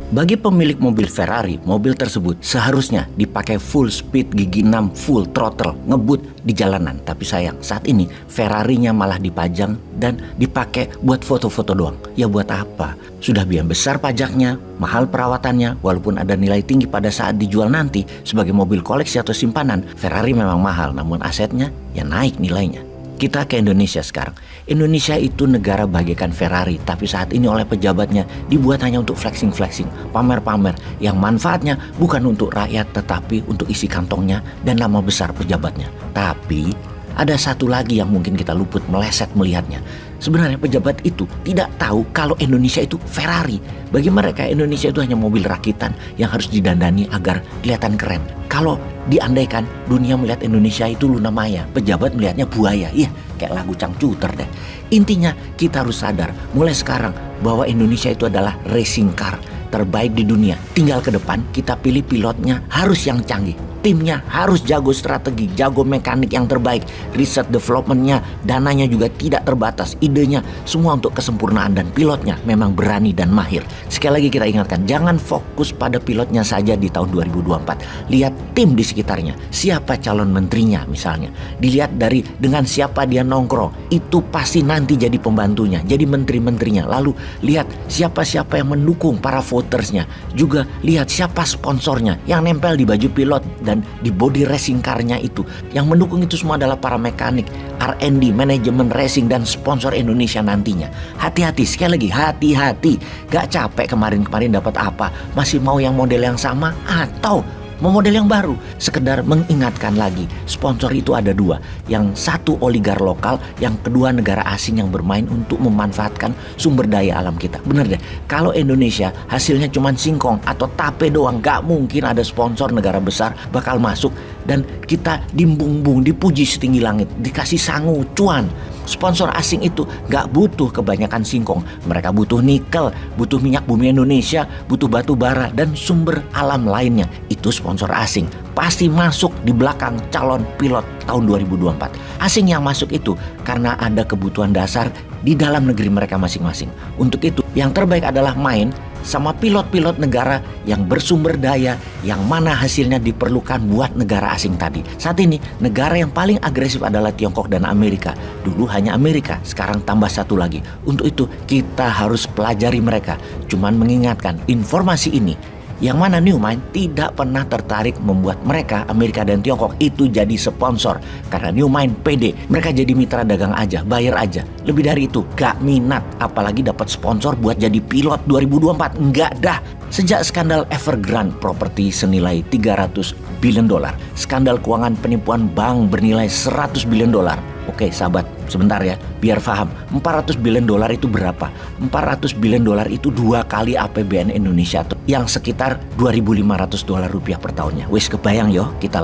Bagi pemilik mobil Ferrari, mobil tersebut seharusnya dipakai full speed gigi 6 full throttle ngebut di jalanan. Tapi sayang, saat ini Ferrarinya malah dipajang dan dipakai buat foto-foto doang. Ya buat apa? Sudah biaya besar pajaknya, mahal perawatannya, walaupun ada nilai tinggi pada saat dijual nanti sebagai mobil koleksi atau simpanan. Ferrari memang mahal, namun asetnya ya naik nilainya. Kita ke Indonesia sekarang. Indonesia itu negara bagaikan Ferrari, tapi saat ini oleh pejabatnya dibuat hanya untuk flexing-flexing, pamer-pamer, yang manfaatnya bukan untuk rakyat tetapi untuk isi kantongnya dan nama besar pejabatnya. Tapi ada satu lagi yang mungkin kita luput meleset melihatnya. Sebenarnya pejabat itu tidak tahu kalau Indonesia itu Ferrari. Bagi mereka Indonesia itu hanya mobil rakitan yang harus didandani agar kelihatan keren. Kalau diandaikan dunia melihat Indonesia itu Luna Maya, pejabat melihatnya buaya. Iya, kayak lagu Cangcuter deh. Intinya kita harus sadar mulai sekarang bahwa Indonesia itu adalah racing car terbaik di dunia. Tinggal ke depan kita pilih pilotnya harus yang canggih. Timnya harus jago strategi, jago mekanik yang terbaik. Riset developmentnya, dananya juga tidak terbatas. Idenya semua untuk kesempurnaan dan pilotnya memang berani dan mahir. Sekali lagi kita ingatkan, jangan fokus pada pilotnya saja di tahun 2024. Lihat tim di sekitarnya, siapa calon menterinya misalnya. Dilihat dari dengan siapa dia nongkrong, itu pasti nanti jadi pembantunya, jadi menteri-menterinya. Lalu lihat siapa-siapa yang mendukung para votersnya. Juga lihat siapa sponsornya yang nempel di baju pilot dan di body racing car-nya itu. Yang mendukung itu semua adalah para mekanik, R&D, manajemen racing dan sponsor Indonesia nantinya. Hati-hati, sekali lagi hati-hati. Gak capek kemarin-kemarin dapat apa? Masih mau yang model yang sama atau mau model yang baru? Sekedar mengingatkan lagi, sponsor itu ada dua. Yang satu oligar lokal, yang kedua negara asing yang bermain untuk memanfaatkan sumber daya alam kita. Bener deh, kalau Indonesia hasilnya cuma singkong atau tape doang, gak mungkin ada sponsor negara besar bakal masuk dan kita dimbung-bung, dipuji setinggi langit, dikasih sangu, cuan. Sponsor asing itu gak butuh kebanyakan singkong. Mereka butuh nikel, butuh minyak bumi Indonesia, butuh batu bara dan sumber alam lainnya. Itu sponsor asing. Pasti masuk di belakang calon pilot tahun 2024. Asing yang masuk itu karena ada kebutuhan dasar di dalam negeri mereka masing-masing. Untuk itu yang terbaik adalah main sama pilot-pilot negara yang bersumber daya, yang mana hasilnya diperlukan buat negara asing tadi. Saat ini negara yang paling agresif adalah Tiongkok dan Amerika. Dulu hanya Amerika, sekarang tambah satu lagi. Untuk itu kita harus pelajari mereka. Cuman mengingatkan informasi ini, yang mana Newmind tidak pernah tertarik membuat mereka, Amerika dan Tiongkok itu jadi sponsor. Karena Newmind pede, mereka jadi mitra dagang aja, bayar aja. Lebih dari itu, gak minat. Apalagi dapat sponsor buat jadi pilot 2024, enggak dah. Sejak skandal Evergrande properti senilai 300 billion dolar, skandal keuangan penipuan bank bernilai 100 billion dolar. Oke sahabat, sebentar ya, biar paham 400 billion dolar itu berapa? 400 billion dolar itu 2 kali APBN Indonesia tuh, yang sekitar 2.500 dolar rupiah per tahunnya. Wis kebayang yo, kita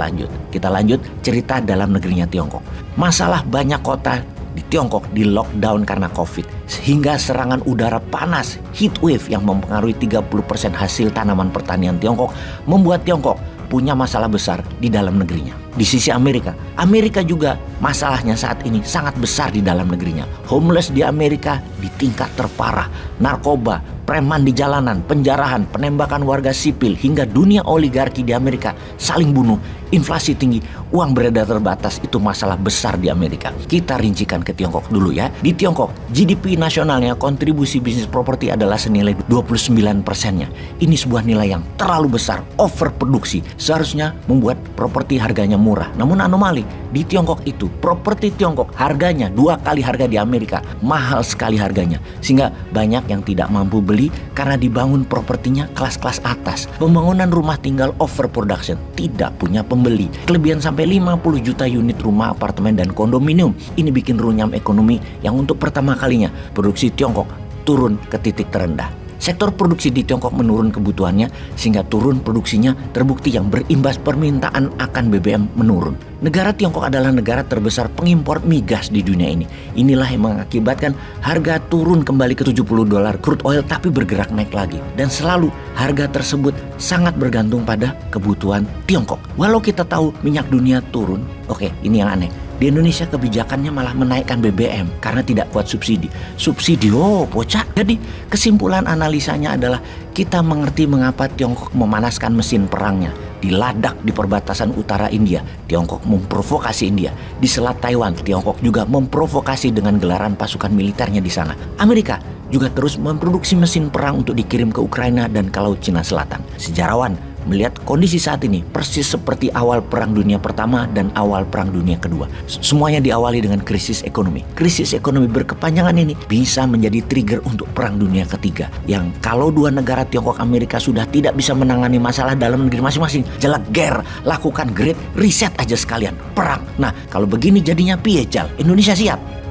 lanjut cerita dalam negerinya Tiongkok. Masalah banyak kota di Tiongkok di lockdown karena COVID, sehingga serangan udara panas heat wave yang mempengaruhi 30% hasil tanaman pertanian Tiongkok membuat Tiongkok punya masalah besar di dalam negerinya. Di sisi Amerika juga masalahnya saat ini sangat besar di dalam negerinya. Homeless di Amerika di tingkat terparah, narkoba, preman di jalanan, penjarahan, penembakan warga sipil, hingga dunia oligarki di Amerika saling bunuh, inflasi tinggi, uang beredar terbatas. Itu masalah besar di Amerika. Kita rincikan ke Tiongkok dulu ya. Di Tiongkok, GDP nasionalnya kontribusi bisnis properti adalah senilai 29%-nya. Ini sebuah nilai yang terlalu besar, overproduksi. Seharusnya membuat properti harganya murah. Namun anomali, di Tiongkok itu, properti Tiongkok harganya 2 kali harga di Amerika. Mahal sekali harganya. Sehingga banyak yang tidak mampu beli karena dibangun propertinya kelas-kelas atas. Pembangunan rumah tinggal overproduction, tidak punya pembeli. Kelebihan sampai 50 juta unit rumah, apartemen, dan kondominium. Ini bikin runyam ekonomi yang untuk pertama kalinya produksi Tiongkok turun ke titik terendah. Sektor produksi di Tiongkok menurun kebutuhannya sehingga turun produksinya, terbukti yang berimbas permintaan akan BBM menurun. Negara Tiongkok adalah negara terbesar pengimpor migas di dunia ini. Inilah yang mengakibatkan harga turun kembali ke 70 dolar crude oil tapi bergerak naik lagi. Dan selalu harga tersebut sangat bergantung pada kebutuhan Tiongkok. Walau kita tahu minyak dunia turun, oke, ini yang aneh. Di Indonesia kebijakannya malah menaikkan BBM karena tidak kuat subsidi. Subsidi, bocah. Jadi kesimpulan analisanya adalah kita mengerti mengapa Tiongkok memanaskan mesin perangnya. Di Ladakh di perbatasan utara India, Tiongkok memprovokasi India. Di Selat Taiwan, Tiongkok juga memprovokasi dengan gelaran pasukan militernya di sana. Amerika juga terus memproduksi mesin perang untuk dikirim ke Ukraina dan ke Laut Cina Selatan. Sejarawan melihat kondisi saat ini persis seperti awal Perang Dunia Pertama dan awal Perang Dunia Kedua. Semuanya diawali dengan krisis ekonomi. Krisis ekonomi berkepanjangan ini bisa menjadi trigger untuk Perang Dunia Ketiga. Yang kalau dua negara Tiongkok Amerika sudah tidak bisa menangani masalah dalam negeri masing-masing, jeleger, lakukan great reset aja sekalian, perang. Nah, kalau begini jadinya piye, Jal? Indonesia siap?